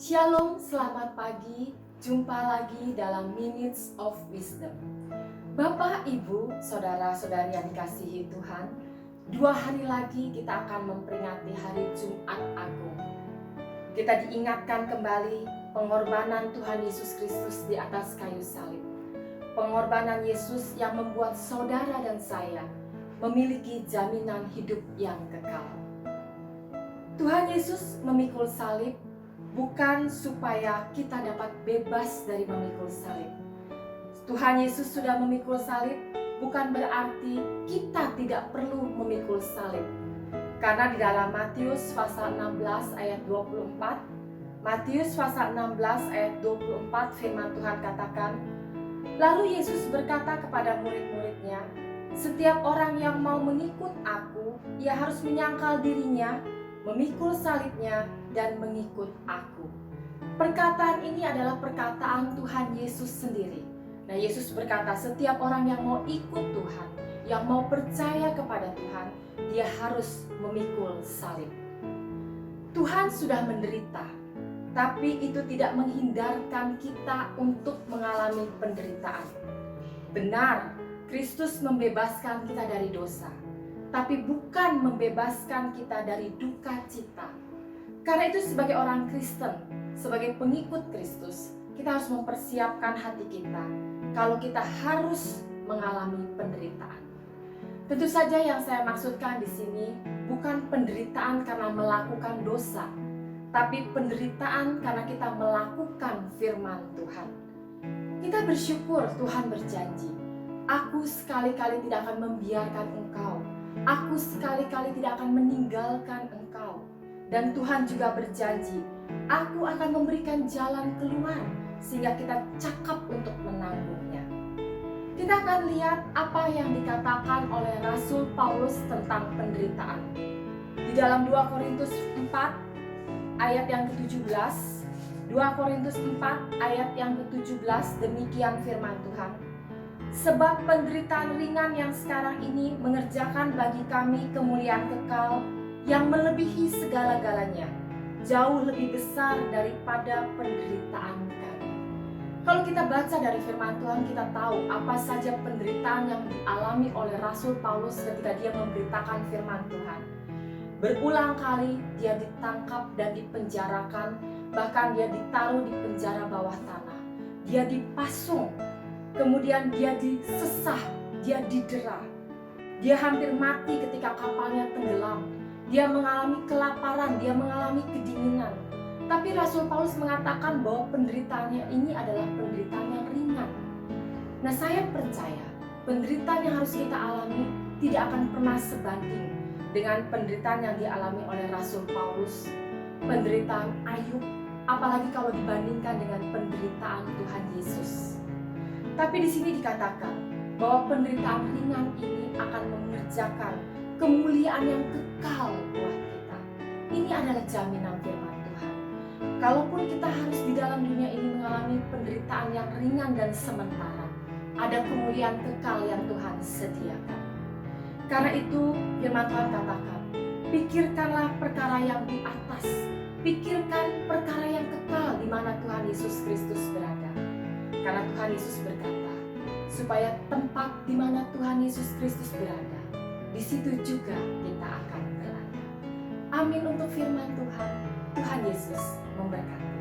Shalom, selamat pagi. Jumpa lagi dalam Minutes of Wisdom. Bapak, Ibu, saudara-saudari yang dikasihi Tuhan, 2 hari lagi kita akan memperingati hari Jumat Agung. Kita diingatkan kembali pengorbanan Tuhan Yesus Kristus di atas kayu salib. Pengorbanan Yesus yang membuat saudara dan saya memiliki jaminan hidup yang kekal. Tuhan Yesus memikul salib bukan supaya kita dapat bebas dari memikul salib. Tuhan Yesus sudah memikul salib, bukan berarti kita tidak perlu memikul salib. Karena di dalam Matius pasal 16 ayat 24, Matius pasal 16 ayat 24 firman Tuhan katakan, lalu Yesus berkata kepada murid-muridnya, setiap orang yang mau mengikut aku, ia harus menyangkal dirinya, memikul salibnya, dan mengikut aku. Perkataan ini adalah perkataan Tuhan Yesus sendiri. Nah, Yesus berkata setiap orang yang mau ikut Tuhan, yang mau percaya kepada Tuhan, dia harus memikul salib. Tuhan sudah menderita, tapi itu tidak menghindarkan kita untuk mengalami penderitaan. Benar, Kristus membebaskan kita dari dosa, tapi bukan membebaskan kita dari duka cita. Karena itu sebagai orang Kristen, sebagai pengikut Kristus, kita harus mempersiapkan hati kita kalau kita harus mengalami penderitaan. Tentu saja yang saya maksudkan di sini bukan penderitaan karena melakukan dosa, tapi penderitaan karena kita melakukan firman Tuhan. Kita bersyukur Tuhan berjanji, aku sekali-kali tidak akan membiarkan engkau. Aku sekali-kali tidak akan meninggalkan engkau. Dan Tuhan juga berjanji, aku akan memberikan jalan keluar sehingga kita cakap untuk menanggungnya. Kita akan lihat apa yang dikatakan oleh Rasul Paulus tentang penderitaan. Di dalam 2 Korintus 4 ayat yang ke-17, 2 Korintus 4 ayat yang ke-17 demikian firman Tuhan. Sebab penderitaan ringan yang sekarang ini mengerjakan bagi kami kemuliaan kekal yang melebihi segala-galanya, jauh lebih besar daripada penderitaan kami. Kalau kita baca dari firman Tuhan, kita tahu apa saja penderitaan yang dialami oleh Rasul Paulus ketika dia memberitakan firman Tuhan. Berulang kali dia ditangkap dan dipenjarakan, bahkan dia ditaruh di penjara bawah tanah. Dia dipasung, kemudian dia disesah, dia didera. Dia hampir mati ketika kapalnya tenggelam. Dia mengalami kelaparan, dia mengalami kedinginan. Tapi Rasul Paulus mengatakan bahwa penderitaannya ini adalah penderitaan yang ringan. Nah, saya percaya penderitaan yang harus kita alami tidak akan pernah sebanding dengan penderitaan yang dialami oleh Rasul Paulus, penderitaan Ayub, apalagi kalau dibandingkan dengan penderitaan Tuhan Yesus. Tapi di sini dikatakan bahwa penderitaan ringan ini akan mengerjakan kemuliaan yang kekal buat kita. Ini adalah jaminan firman Tuhan. Kalaupun kita harus di dalam dunia ini mengalami penderitaan yang ringan dan sementara, ada kemuliaan kekal yang Tuhan sediakan. Karena itu firman Tuhan katakan, pikirkanlah perkara yang di atas, pikirkan perkara yang kekal di mana Tuhan Yesus Kristus berada. Karena Tuhan Yesus berkata, supaya tempat di mana Tuhan Yesus Kristus berada, di situ juga kita akan berada. Amin untuk firman Tuhan. Tuhan Yesus memberkati.